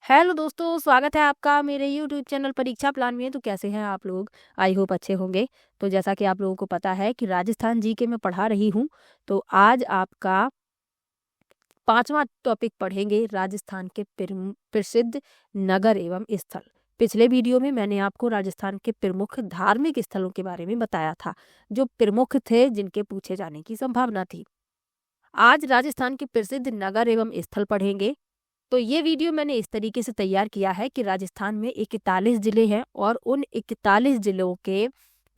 Hello दोस्तों, स्वागत है आपका मेरे यूट्यूब चैनल परीक्षा प्लान में। तो कैसे हैं आप लोग? आई होप अच्छे होंगे। तो जैसा कि आप लोगों को पता है कि राजस्थान जीके में पढ़ा रही हूँ, तो आज आपका 5वां टॉपिक पढ़ेंगे राजस्थान के प्रसिद्ध नगर एवं स्थल। पिछले वीडियो में मैंने आपको राजस्थान के प्रमुख धार्मिक स्थलों के बारे में बताया था, जो प्रमुख थे, जिनके पूछे जाने की संभावना थी। आज राजस्थान के प्रसिद्ध नगर एवं स्थल पढ़ेंगे। तो ये वीडियो मैंने इस तरीके से तैयार किया है कि राजस्थान में 41 जिले हैं और उन 41 जिलों के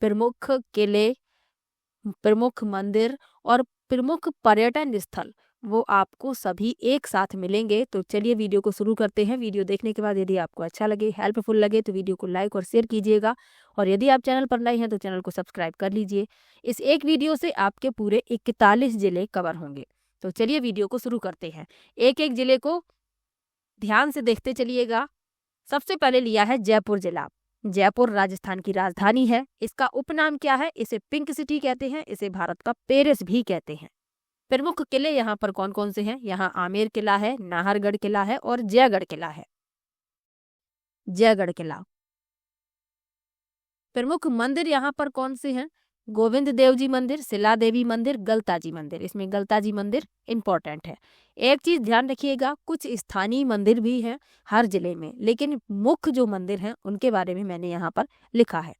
प्रमुख किले, प्रमुख मंदिर और प्रमुख पर्यटन स्थल वो आपको सभी एक साथ मिलेंगे। तो चलिए वीडियो को शुरू करते हैं। वीडियो देखने के बाद यदि आपको अच्छा लगे, हेल्पफुल लगे, तो वीडियो को लाइक और शेयर कीजिएगा। और यदि आप चैनल पर नए हैं तो चैनल को सब्सक्राइब कर लीजिए। इस एक वीडियो से आपके पूरे 41 जिले कवर होंगे। तो चलिए वीडियो को शुरू करते हैं। एक एक जिले को ध्यान से देखते चलिएगा। सबसे पहले लिया है जयपुर जिला। जयपुर राजस्थान की राजधानी है। इसका उपनाम क्या है? इसे पिंक सिटी कहते हैं, इसे भारत का पेरिस भी कहते हैं। प्रमुख किले यहाँ पर कौन कौन से हैं? यहाँ आमेर किला है, नाहरगढ़ किला है और जयगढ़ किला है। जयगढ़ किला। प्रमुख मंदिर यहाँ पर कौन से हैं? गोविंद देव जी मंदिर, शिला देवी मंदिर, गलता जी मंदिर। इसमें गलता जी मंदिर इंपॉर्टेंट है। एक चीज ध्यान रखिएगा, कुछ स्थानीय मंदिर भी हैं हर जिले में, लेकिन मुख्य जो मंदिर हैं उनके बारे में मैंने यहाँ पर लिखा है।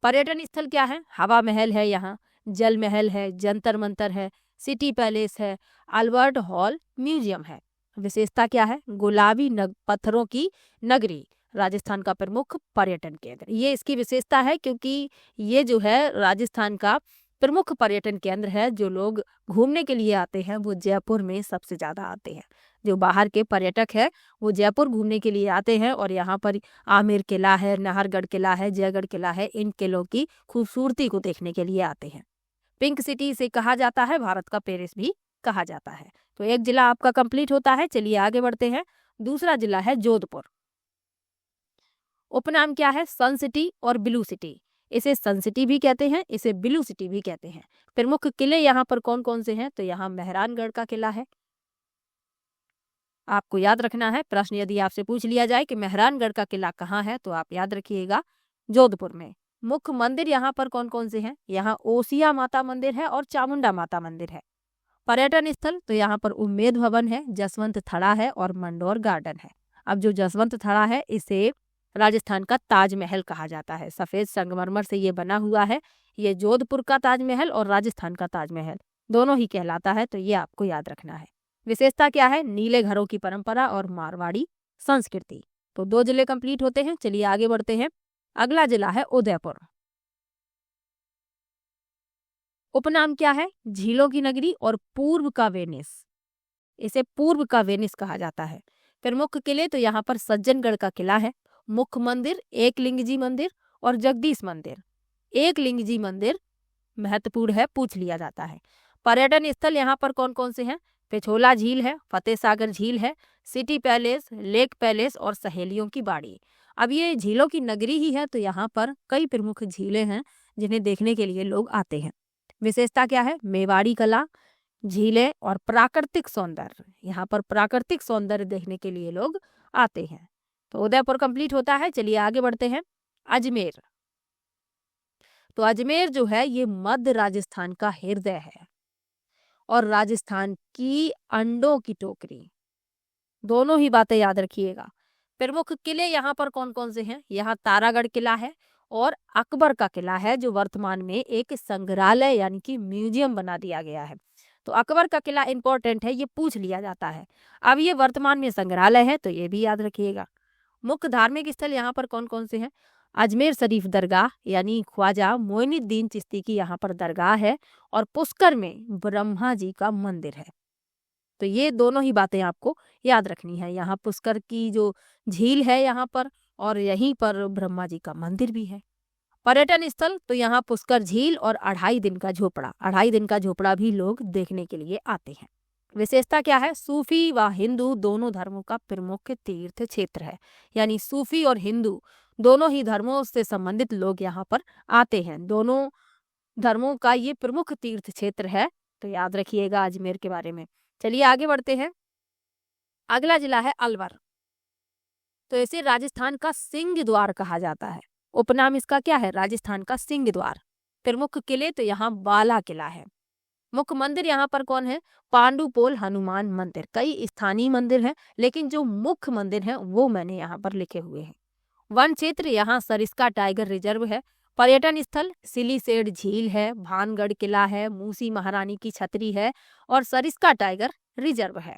पर्यटन स्थल क्या है? हवा महल है, यहाँ जल महल है, जंतर मंतर है, सिटी पैलेस है, अल्बर्ट हॉल म्यूजियम है। विशेषता क्या है? गुलाबी पत्थरों की नगरी, राजस्थान का प्रमुख पर्यटन केंद्र। ये इसकी विशेषता है, क्योंकि ये जो है राजस्थान का प्रमुख पर्यटन केंद्र है। जो लोग घूमने के लिए आते हैं वो जयपुर में सबसे ज्यादा आते हैं। जो बाहर के पर्यटक है वो जयपुर घूमने के लिए आते हैं और यहाँ पर आमेर किला है, नाहरगढ़ किला है, जयगढ़ किला है, इन किलों की खूबसूरती को देखने के लिए आते हैं। पिंक सिटी से कहा जाता है, भारत का पेरिस भी कहा जाता है। तो एक जिला आपका कंप्लीट होता है। चलिए आगे बढ़ते हैं। दूसरा जिला है जोधपुर। उपनाम क्या है? सन सिटी और ब्लू सिटी। इसे सन सिटी भी कहते हैं, इसे ब्लू सिटी भी कहते हैं। प्रमुख किले यहाँ पर कौन कौन से हैं? तो यहाँ मेहरानगढ़ का किला है। आपको याद रखना है, प्रश्न यदि आपसे पूछ लिया जाए कि मेहरानगढ़ का किला कहाँ है, तो आप याद रखिएगा जोधपुर में। मुख्य मंदिर यहाँ पर कौन कौन से हैं? यहाँ ओसिया माता मंदिर है और चामुंडा माता मंदिर है। पर्यटन स्थल तो यहाँ पर उम्मेद भवन है, जसवंत थड़ा है और मंडोर गार्डन है। अब जो जसवंत थड़ा है इसे राजस्थान का ताजमहल कहा जाता है। सफेद संगमरमर से ये बना हुआ है। ये जोधपुर का ताजमहल और राजस्थान का ताजमहल दोनों ही कहलाता है, तो ये आपको याद रखना है। विशेषता क्या है? नीले घरों की परंपरा और मारवाड़ी संस्कृति। तो 2 जिले कंप्लीट होते हैं। चलिए आगे बढ़ते हैं। अगला जिला है उदयपुर। उपनाम क्या है? झीलों की नगरी और पूर्व का वेनिस। इसे पूर्व का वेनिस कहा जाता है। प्रमुख किले तो यहाँ पर सज्जनगढ़ का किला है। मुख्य मंदिर एकलिंग जी मंदिर और जगदीश मंदिर। एकलिंग जी मंदिर महत्वपूर्ण है, पूछ लिया जाता है। पर्यटन स्थल यहाँ पर कौन कौन से हैं? पिछोला झील है, फतेह सागर झील है, सिटी पैलेस, लेक पैलेस और सहेलियों की बाड़ी। अब ये झीलों की नगरी ही है, तो यहाँ पर कई प्रमुख झीलें हैं जिन्हें देखने के लिए लोग आते हैं। विशेषता क्या है? मेवाड़ी कला, झीलें और प्राकृतिक सौंदर्य। यहाँ पर प्राकृतिक सौंदर्य देखने के लिए लोग आते हैं। तो उदयपुर कंप्लीट होता है। चलिए आगे बढ़ते हैं। अजमेर। तो अजमेर जो है ये मध्य राजस्थान का हृदय है और राजस्थान की अंडों की टोकरी। दोनों ही बातें याद रखिएगा। प्रमुख किले यहाँ पर कौन कौन से हैं? यहाँ तारागढ़ किला है और अकबर का किला है, जो वर्तमान में एक संग्रहालय यानी कि म्यूजियम बना दिया गया है। तो अकबर का किला इंपॉर्टेंट है, ये पूछ लिया जाता है। अब ये वर्तमान में संग्रहालय है, तो ये भी याद रखिएगा। मुख्य धार्मिक स्थल यहाँ पर कौन कौन से हैं? अजमेर शरीफ दरगाह यानी ख्वाजा मोइनुद्दीन चिश्ती की यहाँ पर दरगाह है और पुष्कर में ब्रह्मा जी का मंदिर है। तो ये दोनों ही बातें आपको याद रखनी है। यहाँ पुष्कर की जो झील है यहाँ पर, और यहीं पर ब्रह्मा जी का मंदिर भी है। पर्यटन स्थल तो यहाँ पुष्कर झील और 2.5 दिन का झोपड़ा भी लोग देखने के लिए आते हैं। विशेषता क्या है? सूफी व हिंदू दोनों धर्मों का प्रमुख तीर्थ क्षेत्र है। यानी सूफी और हिंदू दोनों ही धर्मों से संबंधित लोग यहाँ पर आते हैं। दोनों धर्मों का ये प्रमुख तीर्थ क्षेत्र है। तो याद रखिएगा अजमेर के बारे में। चलिए आगे बढ़ते हैं। अगला जिला है अलवर। तो इसे राजस्थान का सिंह द्वार कहा जाता है। उपनाम इसका क्या है? राजस्थान का सिंह द्वार। प्रमुख किले तो यहाँ बाला किला है। मुख्य मंदिर यहाँ पर कौन है? पांडुपोल हनुमान मंदिर। कई स्थानीय मंदिर हैं, लेकिन जो मुख्य मंदिर है वो मैंने यहाँ पर लिखे हुए हैं। वन क्षेत्र यहाँ सरिस्का टाइगर रिजर्व है। पर्यटन स्थल सिलीसेड झील है, भानगढ़ किला है, मूसी महारानी की छतरी है और सरिस्का टाइगर रिजर्व है।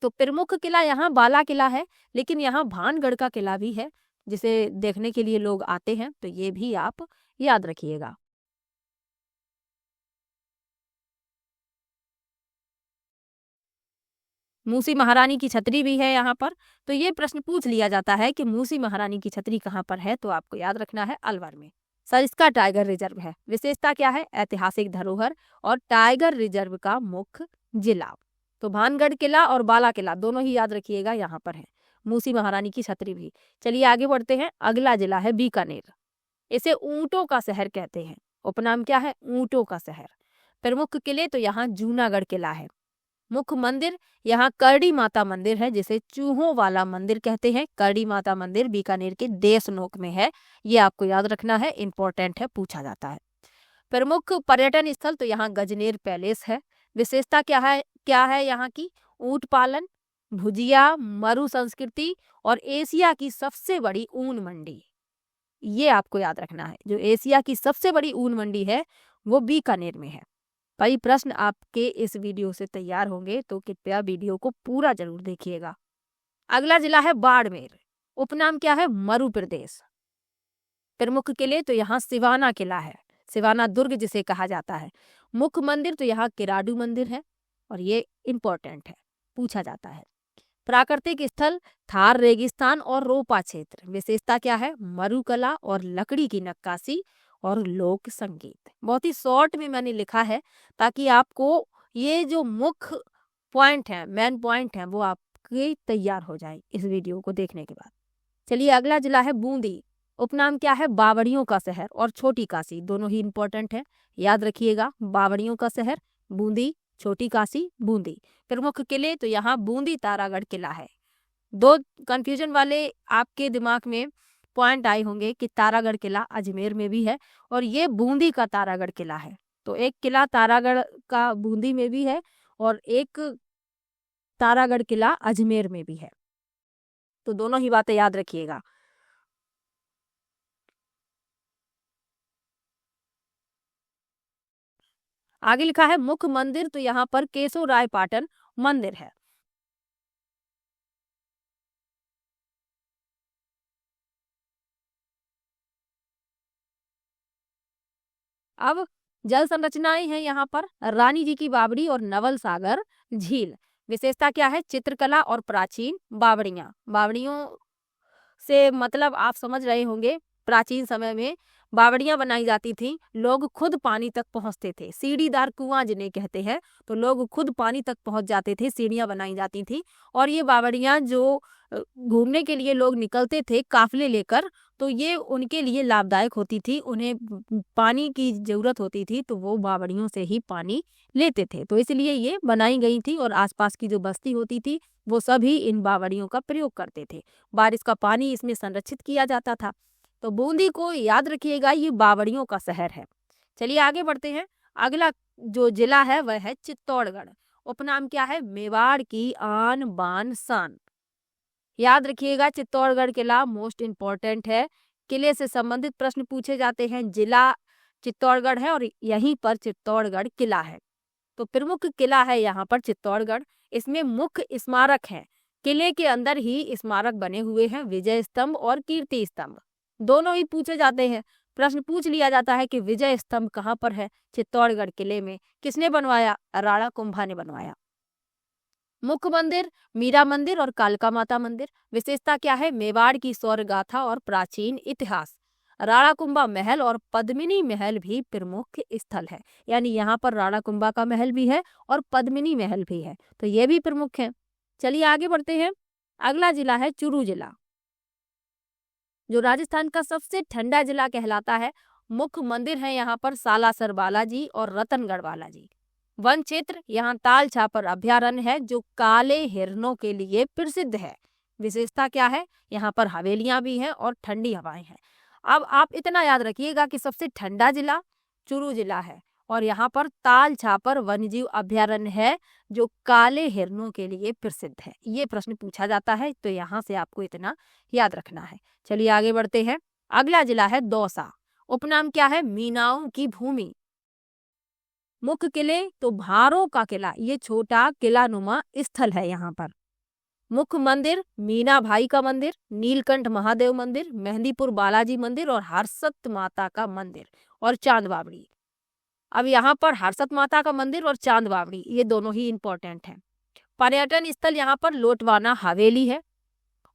तो प्रमुख किला यहाँ बाला किला है, लेकिन यहाँ भानगढ़ का किला भी है जिसे देखने के लिए लोग आते हैं, तो ये भी आप याद रखिएगा। मूसी महारानी की छतरी भी है यहाँ पर। तो ये प्रश्न पूछ लिया जाता है कि मूसी महारानी की छतरी कहाँ पर है, तो आपको याद रखना है अलवर में। सरिस्का टाइगर रिजर्व है। विशेषता क्या है? ऐतिहासिक धरोहर और टाइगर रिजर्व का मुख्य जिला। तो भानगढ़ किला और बाला किला दोनों ही याद रखिएगा, यहाँ पर है। मूसी महारानी की छतरी भी। चलिए आगे बढ़ते हैं। अगला जिला है बीकानेर। इसे ऊंटों का शहर कहते हैं। उपनाम क्या है? ऊंटों का शहर। प्रमुख किले तो यहाँ जूनागढ़ किला है। मुख्य मंदिर यहाँ करड़ी माता मंदिर है, जिसे चूहों वाला मंदिर कहते हैं। करड़ी माता मंदिर बीकानेर के देशनोक में है। ये आपको याद रखना है, इंपॉर्टेंट है, पूछा जाता है। प्रमुख पर्यटन स्थल तो यहाँ गजनेर पैलेस है। विशेषता क्या है यहाँ की? ऊंट पालन, भुजिया, मरु संस्कृति और एशिया की सबसे बड़ी ऊन मंडी। ये आपको याद रखना है। जो एशिया की सबसे बड़ी ऊन मंडी है वो बीकानेर में है। कई प्रश्न आपके इस वीडियो से तैयार होंगे, तो कृपया वीडियो को पूरा जरूर देखिएगा। अगला जिला है बाड़मेर। उपनाम क्या है? मरु प्रदेश। प्रमुख किले तो यहाँ सिवाना किला है। सिवाना दुर्ग जिसे कहा जाता है। मुख्य मंदिर तो यहाँ किराडू मंदिर है और ये इंपॉर्टेंट है, पूछा जाता है। प्राकृतिक स्थल थार रेगिस्तान और रोपा क्षेत्र। विशेषता क्या है? मरुकला और लकड़ी की नक्काशी और लोक संगीत। बहुत ही शॉर्ट में मैंने लिखा है ताकि आपको ये जो मुख्य पॉइंट है, मेन पॉइंट है, वो आपके तैयार हो जाए इस वीडियो को देखने के बाद। चलिए अगला जिला है बूंदी। उपनाम क्या है? बावड़ियों का शहर और छोटी काशी। दोनों ही इंपॉर्टेंट है, याद रखिएगा। बावड़ियों का शहर बूंदी, छोटी काशी बूंदी। प्रमुख किले तो यहाँ बूंदी तारागढ़ किला है। दो कंफ्यूजन वाले आपके दिमाग में पॉइंट आए होंगे कि तारागढ़ किला अजमेर में भी है और ये बूंदी का तारागढ़ किला है। तो एक किला तारागढ़ का बूंदी में भी है और एक तारागढ़ किला अजमेर में भी है। तो दोनों ही बातें याद रखिएगा। आगे लिखा है मुख्य मंदिर तो यहाँ पर केशवराय पाटन मंदिर है। अब जल संरचनाएं हैं यहाँ पर रानी जी की बावड़ी और नवल सागर झील। विशेषता क्या है? चित्रकला और प्राचीन बावड़ियां। बावड़ियों से मतलब आप समझ रहे होंगे, प्राचीन समय में बावड़ियां बनाई जाती थी। लोग खुद पानी तक पहुंचते थे। सीढ़ीदार कुआं जिन्हें कहते हैं, तो लोग खुद पानी तक पहुंच जाते थे। सीढ़ियां बनाई जाती थी और ये बावड़ियां जो घूमने के लिए लोग निकलते थे काफिले लेकर, तो ये उनके लिए लाभदायक होती थी। उन्हें पानी की जरूरत होती थी तो वो बावड़ियों से ही पानी लेते थे, तो इसलिए ये बनाई गई थी और आसपास की जो बस्ती होती थी वो सभी इन बावड़ियों का प्रयोग करते थे। बारिश का पानी इसमें संरक्षित किया जाता था। तो बूंदी को याद रखिएगा, ये बावड़ियों का शहर है। चलिए आगे बढ़ते हैं। अगला जो जिला है वह है चित्तौड़गढ़। उपनाम क्या है? मेवाड़ की आन बान शान। याद रखिएगा, चित्तौड़गढ़ किला मोस्ट इम्पोर्टेंट है। किले से संबंधित प्रश्न पूछे जाते हैं। जिला चित्तौड़गढ़ है और यहीं पर चित्तौड़गढ़ किला है। तो प्रमुख किला है यहाँ पर चित्तौड़गढ़। इसमें मुख्य स्मारक है। किले के अंदर ही स्मारक बने हुए हैं, विजय स्तंभ और कीर्ति स्तंभ। दोनों ही पूछे जाते हैं। प्रश्न पूछ लिया जाता है कि विजय स्तंभ कहाँ पर है? चित्तौड़गढ़ किले में। किसने बनवाया? राणा कुंभा ने बनवाया। मुख्य मंदिर मीरा मंदिर और कालका माता मंदिर। विशेषता क्या है? मेवाड़ की सौर गाथा और प्राचीन इतिहास। राणा कुंभा महल और पद्मिनी महल भी प्रमुख स्थल है, यानी यहाँ पर राणा कुंभा का महल भी है और पद्मिनी महल भी है, तो ये भी प्रमुख है। चलिए आगे बढ़ते हैं। अगला जिला है चुरू जिला, जो राजस्थान का सबसे ठंडा जिला कहलाता है। मुख्य मंदिर है यहाँ पर सालासर बालाजी और रतनगढ़ बालाजी। वन क्षेत्र यहाँ ताल छापर अभ्यारण्य है जो काले हिरणों के लिए प्रसिद्ध है। विशेषता क्या है, यहाँ पर हवेलियां भी हैं और ठंडी हवाएं हैं। अब आप इतना याद रखिएगा कि सबसे ठंडा जिला चुरू जिला है और यहाँ पर ताल छापर वन्यजीव अभयारण्य है जो काले हिरणों के लिए प्रसिद्ध है। ये प्रश्न पूछा जाता है तो यहाँ से आपको इतना याद रखना है। चलिए आगे बढ़ते हैं। अगला जिला है दौसा। उपनाम क्या है, मीनाओं की भूमि। मुख्य किले तो भारों का किला, ये छोटा किला नुमा स्थल है यहाँ पर। मुख्य मंदिर मीना भाई का मंदिर, नीलकंठ महादेव मंदिर, मेहंदीपुर बालाजी मंदिर और हर्षत माता का मंदिर और चांद बावड़ी। अब यहाँ पर हर्षत माता का मंदिर और चांद बावड़ी ये दोनों ही इंपॉर्टेंट हैं। पर्यटन स्थल यहाँ पर लोटवाना हवेली है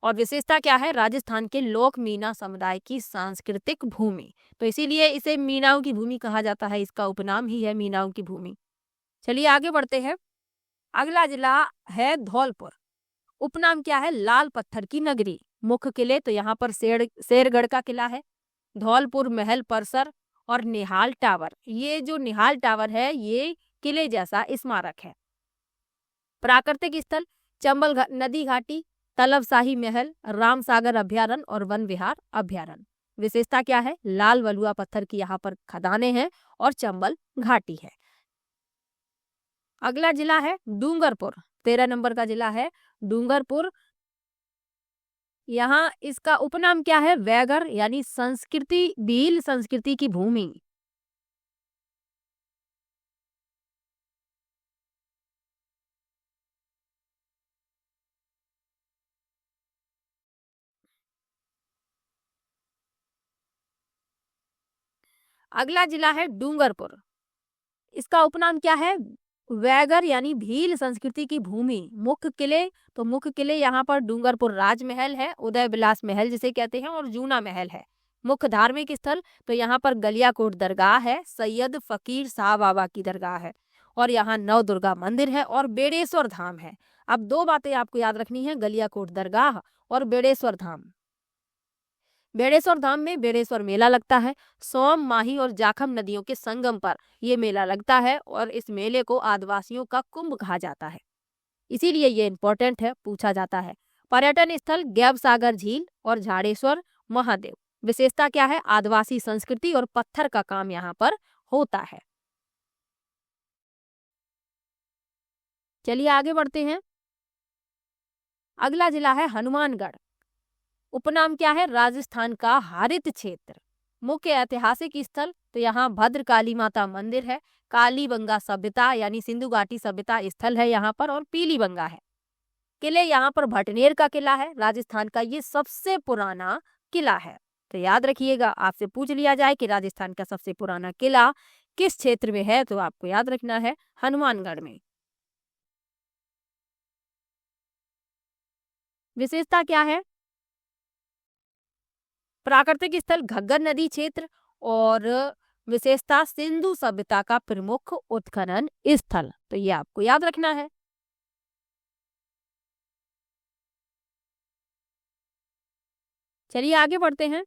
और विशेषता क्या है, राजस्थान के लोक मीना समुदाय की सांस्कृतिक भूमि, तो इसीलिए इसे मीनाओं की भूमि कहा जाता है। इसका उपनाम ही है मीनाओं की भूमि। चलिए आगे बढ़ते हैं। अगला जिला है धौलपुर। उपनाम क्या है, लाल पत्थर की नगरी। मुख्य किले तो यहाँ पर शेरगढ़ का किला है, धौलपुर महल परिसर और निहाल टावर। ये जो निहाल टावर है ये किले जैसा स्मारक है। प्राकृतिक स्थल चंबल नदी घाटी, तलबशाही महल, रामसागर अभ्यारण्य और वन विहार अभ्यारण्य। विशेषता क्या है, लाल वलुआ पत्थर की यहाँ पर खदानें हैं और चंबल घाटी है। अगला जिला है डूंगरपुर। 13 नंबर का जिला है डूंगरपुर। यहाँ इसका उपनाम क्या है, वैगर यानी संस्कृति, भील संस्कृति की भूमि। अगला जिला है डूंगरपुर। इसका उपनाम क्या है, वैगर यानी भील संस्कृति की भूमि। मुख्य किले तो मुख्य किले यहाँ पर डूंगरपुर राजमहल है, उदय विलास महल जिसे कहते हैं, और जूना महल है। मुख्य धार्मिक स्थल तो यहाँ पर गलियाकोट दरगाह है, सैयद फकीर शाह बाबा की दरगाह है और यहाँ नव दुर्गा मंदिर है और बेड़ेश्वर धाम है। अब दो बातें आपको याद रखनी है, गलियाकोट दरगाह और बेड़ेश्वर धाम। बेड़ेश्वर धाम में बेड़ेश्वर मेला लगता है। सोम, माही और जाखम नदियों के संगम पर ये मेला लगता है और इस मेले को आदिवासियों का कुंभ कहा जाता है, इसीलिए ये इम्पोर्टेंट है, पूछा जाता है। पर्यटन स्थल गैब सागर झील और झाड़ेश्वर महादेव। विशेषता क्या है, आदिवासी संस्कृति और पत्थर का काम यहाँ पर होता है। चलिए आगे बढ़ते हैं। अगला जिला है हनुमानगढ़। उपनाम क्या है, राजस्थान का हरित क्षेत्र। मुख्य ऐतिहासिक स्थल तो यहाँ भद्रकाली माता मंदिर है, कालीबंगा सभ्यता यानी सिंधु घाटी सभ्यता स्थल है यहाँ पर, और पीलीबंगा है। किले यहाँ पर भटनेर का किला है, राजस्थान का ये सबसे पुराना किला है। तो याद रखिएगा, आपसे पूछ लिया जाए कि राजस्थान का सबसे पुराना किला किस क्षेत्र में है तो आपको याद रखना है हनुमानगढ़ में। विशेषता क्या है, प्राकृतिक स्थल घग्गर नदी क्षेत्र और विशेषता सिंधु सभ्यता का प्रमुख उत्खनन स्थल, तो ये आपको याद रखना है। चलिए आगे बढ़ते हैं।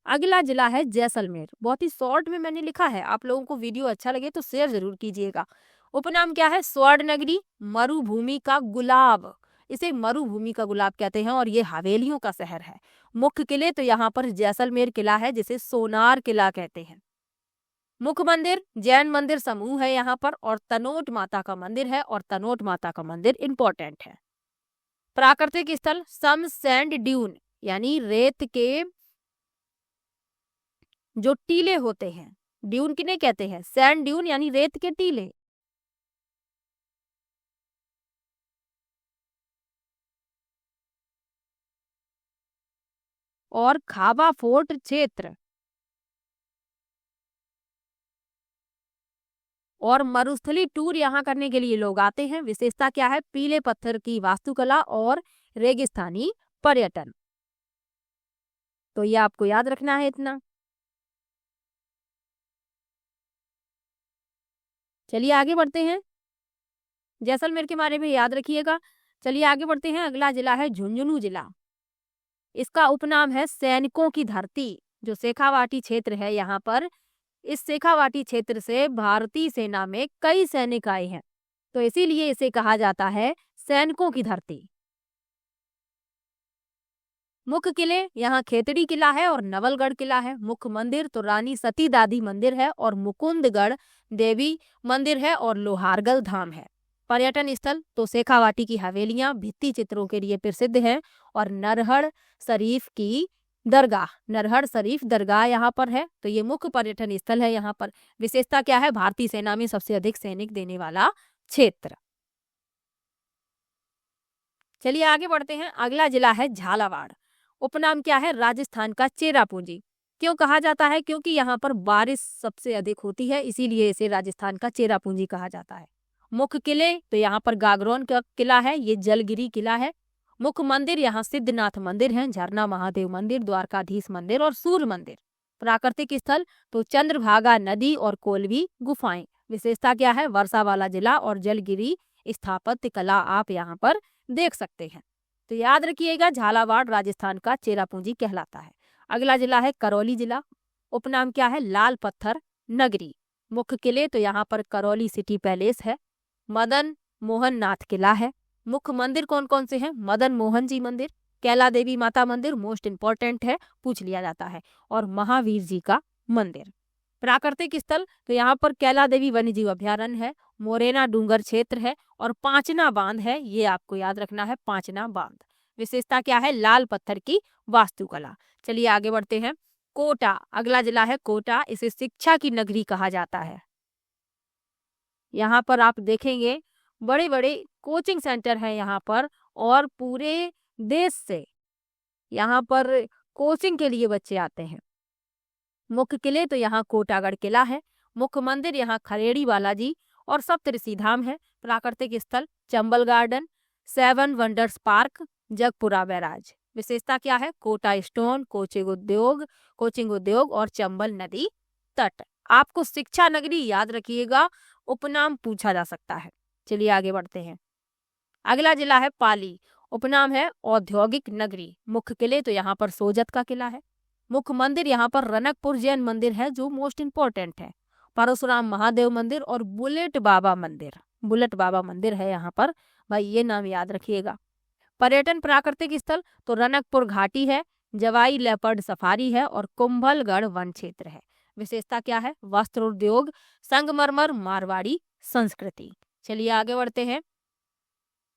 अगला जिला है जैसलमेर। बहुत ही शॉर्ट में मैंने लिखा है, आप लोगों को वीडियो अच्छा लगे तो शेयर जरूर कीजिएगा। उपनाम क्या है, स्वर्ण नगरी, मरुभूमि का गुलाब। इसे मरुभूमि का गुलाब कहते हैं और ये हवेलियों का शहर है। मुख्य किले तो यहाँ पर जैसलमेर किला है जिसे सोनार किला कहते हैं। मुख्य मंदिर जैन मंदिर समूह है यहाँ पर और तनोट माता का मंदिर है और तनोट माता का मंदिर इंपॉर्टेंट है। प्राकृतिक स्थल सम सैंड ड्यून यानी रेत के जो टीले होते हैं, ड्यून किन्हें कहते हैं, सैंड ड्यून यानी रेत के टीले। और खाबा फोर्ट क्षेत्र और मरुस्थली टूर यहाँ करने के लिए लोग आते हैं। विशेषता क्या है, पीले पत्थर की वास्तुकला और रेगिस्तानी पर्यटन, तो ये आपको याद रखना है इतना। चलिए आगे बढ़ते हैं, जैसलमेर के बारे में याद रखिएगा। चलिए आगे बढ़ते हैं। अगला जिला है झुंझुनू जिला। इसका उपनाम है सैनिकों की धरती। जो शेखावाटी क्षेत्र है यहाँ पर, इस शेखावाटी क्षेत्र से भारतीय सेना में कई सैनिक आए हैं, तो इसीलिए इसे कहा जाता है सैनिकों की धरती। मुख्य किले यहाँ खेतड़ी किला है और नवलगढ़ किला है। मुख्य मंदिर तो रानी सती दादी मंदिर है और मुकुंदगढ़ देवी मंदिर है और लोहारगल धाम है। पर्यटन स्थल तो शेखावाटी की हवेलियां भित्ति चित्रों के लिए प्रसिद्ध है और नरहर शरीफ दरगाह यहाँ पर है। तो ये मुख्य पर्यटन स्थल है। यहाँ पर विशेषता क्या है? भारतीय सेना में सबसे अधिक सैनिक देने वाला क्षेत्र। चलिए आगे बढ़ते हैं। अगला जिला है झालावाड़। उपनाम क्या है? राजस्थान का चेरापूंजी। क्यों कहा जाता है? क्योंकि यहाँ पर बारिश सबसे अधिक होती है, इसीलिए इसे राजस्थान का चेरापूंजी कहा जाता है। मुख्य किले तो यहाँ पर गागरोन का किला है, ये जलगिरी किला है। मुख्य मंदिर यहाँ सिद्धनाथ मंदिर है, झरना महादेव मंदिर, द्वारकाधीश मंदिर और सूर्य मंदिर। प्राकृतिक स्थल तो चंद्रभागा नदी और कोलवी गुफाएं। विशेषता क्या है? वर्षा वाला जिला और जलगिरी स्थापत्य कला आप यहाँ पर देख सकते हैं। तो याद रखिएगा, झालावाड़ राजस्थान का चेरापूंजी कहलाता है। अगला जिला है करौली जिला। उपनाम क्या है? लाल पत्थर नगरी। मुख्य किले तो यहाँ पर करौली सिटी पैलेस है, मदन मोहन नाथ किला है। मुख्य मंदिर कौन कौन से हैं? मदन मोहन जी मंदिर, कैला देवी माता मंदिर मोस्ट इंपॉर्टेंट है, पूछ लिया जाता है, और महावीर जी का मंदिर। प्राकृतिक स्थल तो यहाँ पर कैला देवी वन्य जीव अभ्यारण्य है, मोरेना डूंगर क्षेत्र है और पांचना बांध है। ये आपको याद रखना है, पांचना बांध। विशेषता क्या है? लाल पत्थर की वास्तुकला। चलिए आगे बढ़ते हैं। कोटा, अगला जिला है कोटा। इसे शिक्षा की नगरी कहा जाता है। यहाँ पर आप देखेंगे बड़े बड़े कोचिंग सेंटर हैं यहाँ पर, और पूरे देश से यहाँ पर कोचिंग के लिए बच्चे आते हैं। मुख्य किले तो यहाँ कोटागढ़ किला है। मुख्य मंदिर यहाँ खरेड़ी बालाजी और सप्तऋषि धाम है। प्राकृतिक स्थल Chambal garden, 7 wonders park, Jagpura barrage. विशेषता क्या है? कोटा स्टोन, कोचिंग उद्योग और चंबल नदी तट। आपको शिक्षा नगरी याद रखिएगा, उपनाम पूछा जा सकता है। चलिए आगे बढ़ते हैं। अगला जिला है पाली। उपनाम है औद्योगिक नगरी। मुख्य किले तो यहाँ पर सोजत का किला है। मुख्य मंदिर यहाँ पर रनकपुर जैन मंदिर है, जो मोस्ट इंपॉर्टेंट है। परशुराम महादेव मंदिर और बुलेट बाबा मंदिर है यहाँ पर, भाई ये नाम याद रखिएगा। पर्यटन प्राकृतिक स्थल तो रनकपुर घाटी है, जवाई लेपर्ड सफारी है और कुंभलगढ़ वन क्षेत्र है। विशेषता क्या है? वस्त्र उद्योग, संगमरमर, मारवाड़ी संस्कृति। चलिए आगे बढ़ते हैं।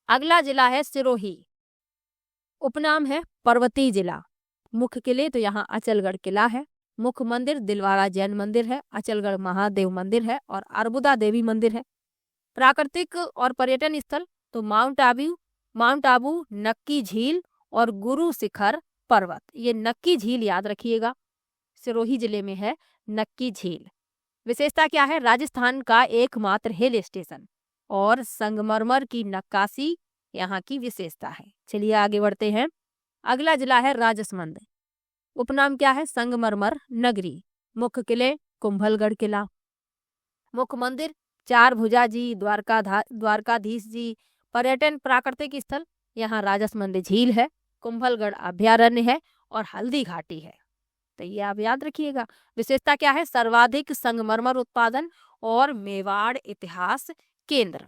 अगला जिला है सिरोही। उपनाम है पर्वतीय जिला। मुख्य किले तो यहाँ अचलगढ़ किला है। मुख्य मंदिर दिलवाड़ा जैन मंदिर है, अचलगढ़ महादेव मंदिर है और अर्बुदा देवी मंदिर है। प्राकृतिक और पर्यटन स्थल तो माउंट आबू, नक्की झील और गुरु शिखर पर्वत। ये नक्की झील याद रखिएगा, सिरोही जिले में है नक्की झील। विशेषता क्या है? राजस्थान का एकमात्र हिल स्टेशन और संगमरमर की नक्काशी यहाँ की विशेषता है। चलिए आगे बढ़ते हैं। अगला जिला है राजसमंद। उपनाम क्या है? संगमरमर नगरी। मुख्य किले कुंभलगढ़ किला। मुख्य मंदिर चार भुजा जी, द्वारकाधीश जी। पर्यटन प्राकृतिक स्थल यहाँ राजसमंद झील है, कुंभलगढ़ अभ्यारण्य है और हल्दी घाटी है। तो ये आप याद रखिएगा। विशेषता क्या है? सर्वाधिक संगमरमर उत्पादन और मेवाड़ इतिहास केंद्र।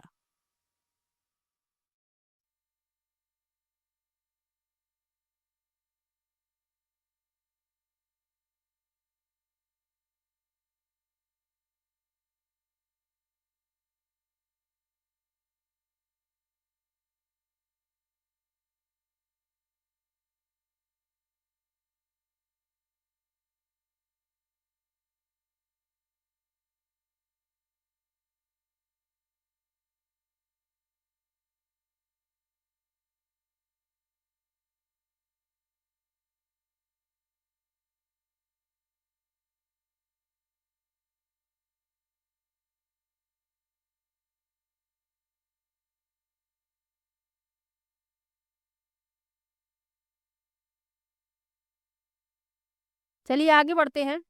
चलिए आगे बढ़ते हैं।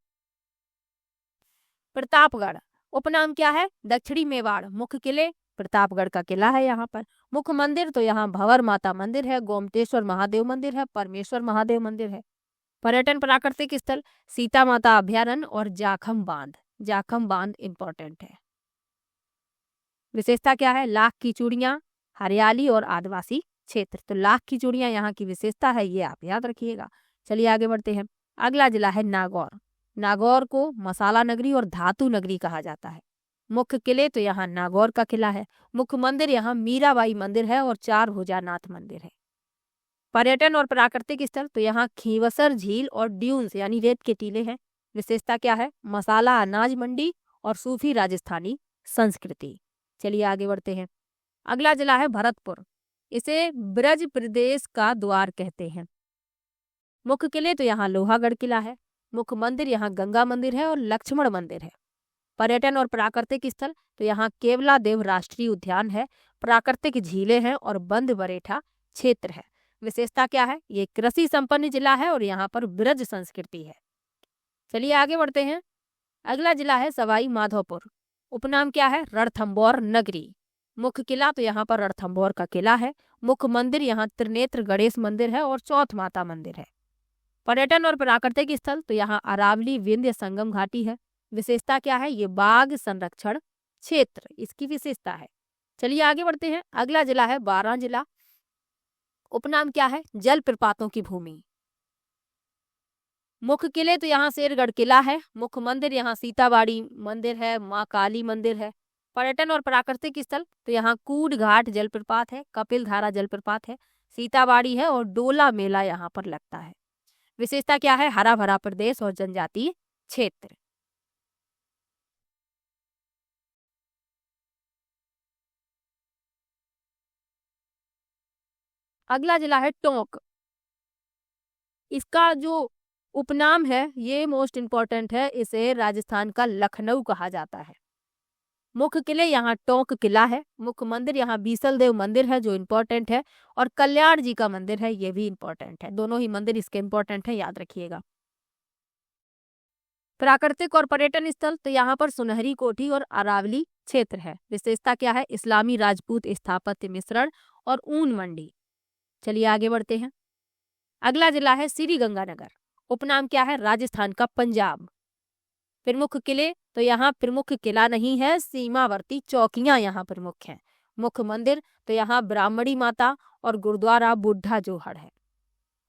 प्रतापगढ़। उपनाम क्या है? दक्षिणी मेवाड़। मुख्य किले प्रतापगढ़ का किला है यहाँ पर। मुख्य मंदिर तो यहाँ भंवर माता मंदिर है, गोमतेश्वर महादेव मंदिर है, परमेश्वर महादेव मंदिर है। पर्यटन प्राकृतिक स्थल सीता माता अभ्यारण्य और जाखम बांध इंपॉर्टेंट है। विशेषता क्या है? लाख की चूड़ियां, हरियाली और आदिवासी क्षेत्र। तो लाख की चूड़ियां यहाँ की विशेषता है, ये आप याद रखिएगा। चलिए आगे बढ़ते हैं। अगला जिला है नागौर। नागौर को मसाला नगरी और धातु नगरी कहा जाता है। मुख्य किले तो यहाँ नागौर का किला है। मुख्य मंदिर यहाँ मीराबाई मंदिर है और चार भुजानाथ मंदिर है। पर्यटन और प्राकृतिक स्थल तो यहाँ खींवसर झील और ड्यून्स यानी रेत के टीले हैं। विशेषता क्या है? मसाला अनाज मंडी और सूफी राजस्थानी संस्कृति। चलिए आगे बढ़ते हैं। अगला जिला है भरतपुर। इसे ब्रज प्रदेश का द्वार कहते हैं। मुख्य किले तो यहाँ लोहागढ़ किला है। मुख्य मंदिर यहाँ गंगा मंदिर है और लक्ष्मण मंदिर है। पर्यटन और प्राकृतिक स्थल तो यहाँ केवला देव राष्ट्रीय उद्यान है, प्राकृतिक झीलें हैं और बंद बरेठा क्षेत्र है। विशेषता क्या है? ये कृषि संपन्न जिला है और यहाँ पर ब्रज संस्कृति है। चलिए आगे बढ़ते हैं। अगला जिला है सवाई माधोपुर। उपनाम क्या है? रणथंभौर नगरी। मुख्य किला तो यहाँ पर रणथंभौर का किला है। मुख्य मंदिर यहाँ त्रिनेत्र गणेश मंदिर है और चौथ माता मंदिर है। पर्यटन और प्राकृतिक स्थल तो यहाँ अरावली विंध्य संगम घाटी है। विशेषता क्या है? ये बाघ संरक्षण क्षेत्र इसकी विशेषता है। चलिए आगे बढ़ते हैं। अगला जिला है बारां जिला। उपनाम क्या है? जल प्रपातों की भूमि। मुख्य किले तो यहाँ शेरगढ़ किला है। मुख्य मंदिर यहाँ सीताबाड़ी मंदिर है, माँ काली मंदिर है। पर्यटन और प्राकृतिक स्थल तो यहाँ कूड घाट जलप्रपात है, कपिल धारा जलप्रपात है, सीताबाड़ी है और डोला मेला यहाँ पर लगता है। विशेषता क्या है? हरा भरा प्रदेश और जनजातीय क्षेत्र। अगला जिला है टोंक। इसका जो उपनाम है ये मोस्ट इम्पोर्टेंट है। इसे राजस्थान का लखनऊ कहा जाता है। मुख्य किले यहाँ टोंक किला है। मुख्य मंदिर यहाँ बीसल देव मंदिर है जो इम्पोर्टेंट है और कल्याण जी का मंदिर है, ये भी इम्पोर्टेंट है। दोनों ही मंदिर इसके इम्पोर्टेंट है, याद रखिएगा। प्राकृतिक और पर्यटन स्थल तो यहाँ पर सुनहरी कोठी और अरावली क्षेत्र है। विशेषता क्या है? इस्लामी राजपूत स्थापत्य मिश्रण और ऊन मंडी। चलिए आगे बढ़ते हैं। अगला जिला है श्री गंगानगर। उपनाम क्या है? राजस्थान का पंजाब। प्रमुख किले तो यहाँ प्रमुख किला नहीं है, सीमावर्ती चौकियां यहाँ प्रमुख हैं। मुख्य मंदिर तो यहाँ ब्राह्मणी माता और गुरुद्वारा बुढ़ा जोहड़ है।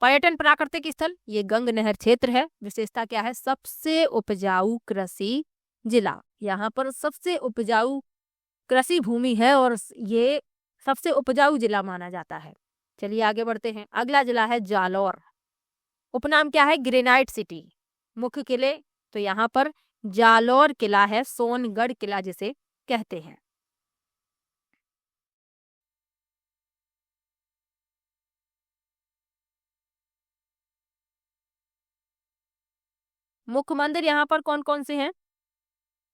पर्यटन प्राकृतिक स्थल ये गंग नहर क्षेत्र है। विशेषता क्या है? सबसे उपजाऊ कृषि जिला। यहाँ पर सबसे उपजाऊ कृषि भूमि है और ये सबसे उपजाऊ जिला माना जाता है। चलिए आगे बढ़ते हैं। अगला जिला है जालौर। उपनाम क्या है? Granite city. मुख्य किले तो यहाँ पर जालौर किला है, सोनगढ़ किला जिसे कहते हैं। मुख्य मंदिर यहाँ पर कौन कौन से हैं?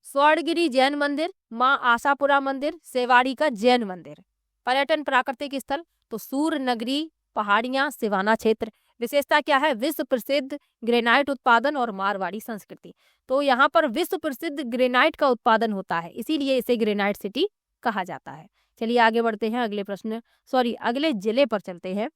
स्वर्णगिरी जैन मंदिर, माँ आशापुरा मंदिर, सेवाड़ी का जैन मंदिर। पर्यटन प्राकृतिक स्थल तो सूर नगरी पहाड़ियां सिवाना क्षेत्र। विशेषता क्या है? विश्व प्रसिद्ध ग्रेनाइट उत्पादन और मारवाड़ी संस्कृति। तो यहाँ पर विश्व प्रसिद्ध ग्रेनाइट का उत्पादन होता है, इसीलिए इसे ग्रेनाइट सिटी कहा जाता है। चलिए आगे बढ़ते हैं। अगले जिले पर चलते हैं।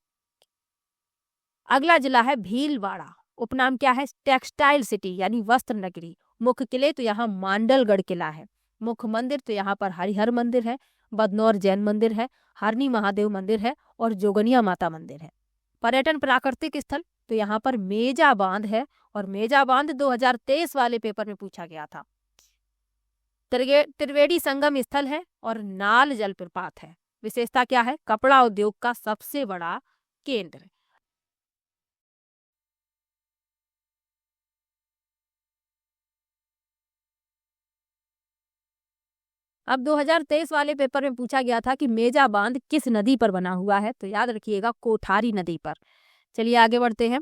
अगला जिला है भीलवाड़ा। उपनाम क्या है? टेक्सटाइल सिटी यानी वस्त्र नगरी। मुख्य किले तो यहाँ मांडलगढ़ किला है। मुख्य मंदिर तो यहाँ पर हरिहर मंदिर है, बदनौर जैन मंदिर है, हरनी महादेव मंदिर है और जोगनिया माता मंदिर है। पर्यटन प्राकृतिक स्थल तो यहाँ पर मेजा बांध है और मेजा बांध 2023 वाले पेपर में पूछा गया था। त्रिवेणी संगम स्थल है और नाल जलप्रपात है। विशेषता क्या है? कपड़ा उद्योग का सबसे बड़ा केंद्र। अब 2023 वाले पेपर में पूछा गया था कि मेजा बांध किस नदी पर बना हुआ है, तो याद रखिएगा कोठारी नदी पर। चलिए आगे बढ़ते हैं।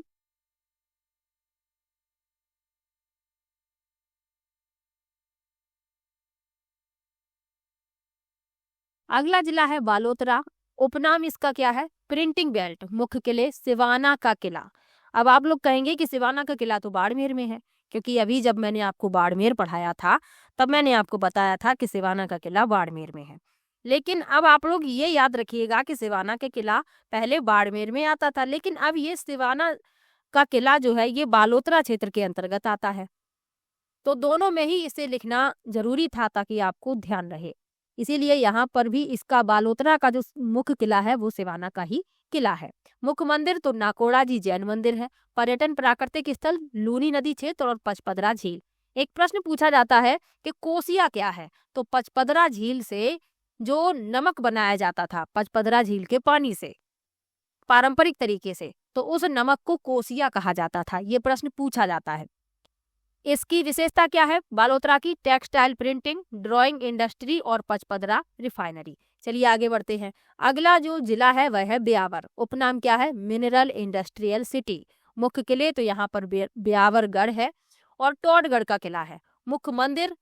अगला जिला है बालोतरा। उपनाम इसका क्या है? Printing belt. मुख्य किले सिवाना का किला। अब आप लोग कहेंगे कि सिवाना का किला तो बाड़मेर में है, क्योंकि अभी जब मैंने आपको बाड़मेर पढ़ाया था तब मैंने आपको बताया था कि सिवाना का किला बाड़मेर में है। लेकिन अब आप लोग ये याद रखिएगा कि सिवाना का किला पहले बाड़मेर में आता था, लेकिन अब ये सिवाना का किला जो है ये बालोतरा क्षेत्र के अंतर्गत आता है। तो दोनों में ही इसे लिखना जरूरी था ताकि आपको ध्यान रहे। इसीलिए यहाँ पर भी इसका बालोतरा का जो मुख्य किला है वो सिवाना का ही किला है। मुख्य मंदिर तो नाकोड़ा जी जैन मंदिर है। पर्यटन प्राकृतिक स्थल लूनी नदी क्षेत्र और पचपदरा झील। एक प्रश्न पूछा जाता है कि कोसिया क्या है, तो पचपदरा झील से जो नमक बनाया जाता था पचपदरा झील के पानी से पारंपरिक तरीके से, तो उस नमक को कोसिया कहा जाता था। ये प्रश्न पूछा जाता है। इसकी विशेषता क्या है? बालोतरा की टेक्सटाइल प्रिंटिंग, ड्राइंग इंडस्ट्री और पचपदरा रिफाइनरी। चलिए आगे बढ़ते हैं। अगला जो जिला है वह है ब्यावर। उपनाम क्या है? Mineral industrial city. मुख्य किले तो यहाँ पर ब्यावरगढ़ है और टोडगढ़ का किला है। मुख्य मंदिर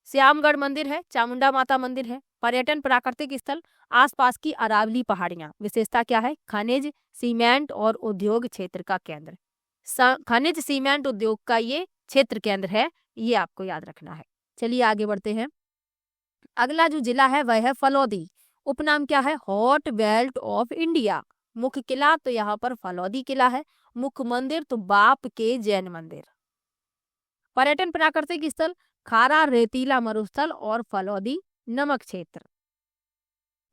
श्यामगढ़ मंदिर है, चामुंडा माता मंदिर है। पर्यटन प्राकृतिक स्थल आसपास की अरावली पहाड़ियां। विशेषता क्या है? खनिज, सीमेंट और उद्योग क्षेत्र का केंद्र। खनिज सीमेंट उद्योग का ये क्षेत्र केंद्र है, ये आपको याद रखना है। चलिए आगे बढ़ते हैं। अगला जो जिला है वह है फलौदी। उपनाम क्या है? Hot belt of India. मुख्य किला तो यहाँ पर फलौदी किला है। मुख्य मंदिर तो बाप के जैन मंदिर। पर्यटन प्राकृतिक स्थल खारा रेतीला मरुस्थल और फलौदी नमक क्षेत्र।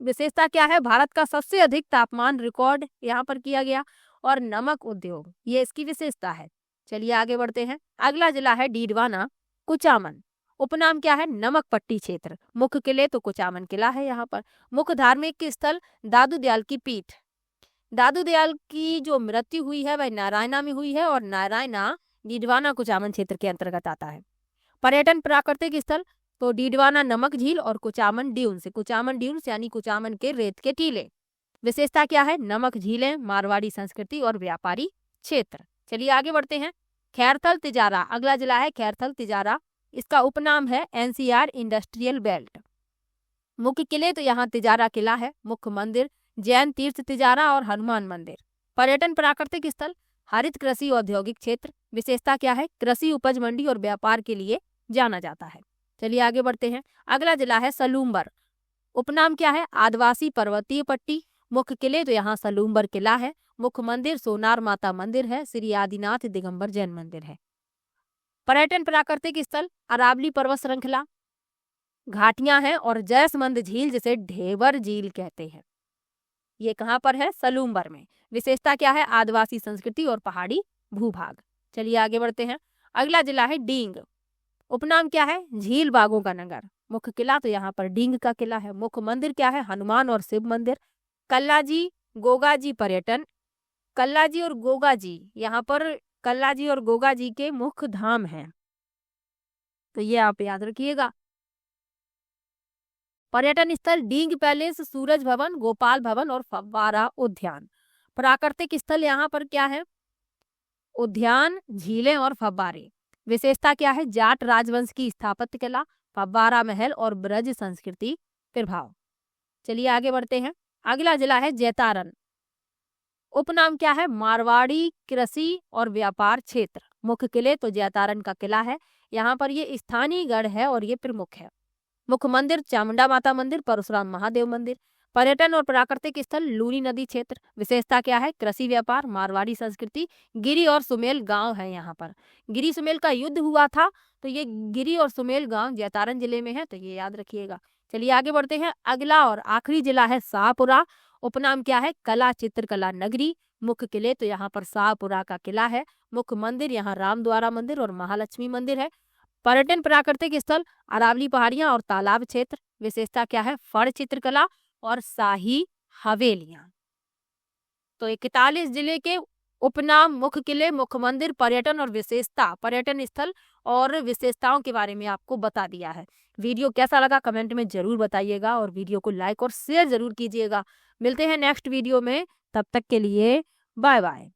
विशेषता क्या है? भारत का सबसे अधिक तापमान रिकॉर्ड यहाँ पर किया गया और नमक उद्योग, ये इसकी विशेषता है। चलिए आगे बढ़ते हैं। अगला जिला है डीडवाना कुचामन। उपनाम क्या है? नमक पट्टी क्षेत्र। मुख्य किले तो कुचामन किला है यहाँ पर। मुख्य धार्मिक स्थल दादू दयाल की पीठ। दादू दयाल की जो मृत्यु हुई है वह नारायणा में हुई है और नारायणा डीडवाना कुचामन क्षेत्र के अंतर्गत आता है। पर्यटन प्राकृतिक स्थल तो डीडवाना नमक झील और कुचामन ड्यून्स। कुचामन ड्यून्स यानी कुचामन के रेत के टीले। विशेषता क्या है? नमक झीलें, मारवाड़ी संस्कृति और व्यापारी क्षेत्र। चलिए आगे बढ़ते हैं। खैरथल तिजारा। अगला जिला है खैरथल तिजारा। इसका उपनाम है एनसीआर इंडस्ट्रियल बेल्ट। मुख्य किले तो यहाँ तिजारा किला है। मुख्य मंदिर जैन तीर्थ तिजारा और हनुमान मंदिर। पर्यटन प्राकृतिक स्थल हरित कृषि औद्योगिक क्षेत्र। विशेषता क्या है? कृषि उपज मंडी और व्यापार के लिए जाना जाता है। चलिए आगे बढ़ते हैं। अगला जिला है सलूम्बर। उपनाम क्या है? आदिवासी पर्वतीय पट्टी। मुख्य किले तो यहाँ सलूम्बर किला है। मुख्य मंदिर सोनार माता मंदिर है। श्री आदिनाथ दिगंबर जैन मंदिर है। पर्यटन प्राकृतिक स्थल अरावली पर्वत श्रृंखला, घाटियां हैं और जयसमंद झील जिसे ढेबर झील कहते हैं। ये कहाँ पर है? सलूम्बर में। विशेषता क्या है? आदिवासी संस्कृति और पहाड़ी भूभाग। चलिए आगे बढ़ते हैं। अगला जिला है डींग। उपनाम क्या है? झील बागों का नगर। मुख्य किला तो यहाँ पर डींग का किला है। मुख्य मंदिर क्या है? हनुमान और शिव मंदिर। कल्लाजी गोगाजी पर्यटन। कल्लाजी और गोगाजी, यहाँ पर कल्लाजी और गोगाजी के मुख्य धाम हैं, तो ये आप याद रखिएगा। पर्यटन स्थल डींग पैलेस, सूरज भवन, गोपाल भवन और फव्वारा उद्यान। प्राकृतिक स्थल यहाँ पर क्या है? उद्यान, झीलें और फव्वारे। विशेषता क्या है? जाट राजवंश की स्थापत्य कला, फव्वारा महल और ब्रज संस्कृति प्रभाव। चलिए आगे बढ़ते हैं। अगला जिला है जैतारन। उपनाम क्या है? मारवाड़ी कृषि और व्यापार क्षेत्र। मुख्य किले तो जैतारन का किला है। यहाँ पर ये स्थानीय गढ़ है और ये प्रमुख है। मुख्य मंदिर चामुंडा माता मंदिर, परशुराम महादेव मंदिर। पर्यटन और प्राकृतिक स्थल लूनी नदी क्षेत्र। विशेषता क्या है? कृषि व्यापार, मारवाड़ी संस्कृति, गिरी और सुमेल गांव है यहाँ पर। गिरी सुमेल का युद्ध हुआ था, तो ये गिरी और सुमेल गांव जैतारन जिले में है, तो ये याद रखिएगा। चलिए आगे बढ़ते हैं। अगला और आखिरी जिला है शाहपुरा। उपनाम क्या है? कला चित्रकला नगरी। मुख्य किले तो यहाँ पर शाहपुरा का किला है। मुख्य मंदिर यहाँ रामद्वारा मंदिर और महालक्ष्मी मंदिर है। पर्यटन प्राकृतिक स्थल अरावली पहाड़ियां और तालाब क्षेत्र। विशेषता क्या है? फड़ चित्रकला और शाही हवेलियां। तो 41 जिले के उपनाम, मुख्य किले, मुख्य मंदिर, पर्यटन और विशेषता, पर्यटन स्थल और विशेषताओं के बारे में आपको बता दिया है। वीडियो कैसा लगा कमेंट में जरूर बताइएगा और वीडियो को लाइक और शेयर जरूर कीजिएगा। मिलते हैं नेक्स्ट वीडियो में, तब तक के लिए बाय बाय।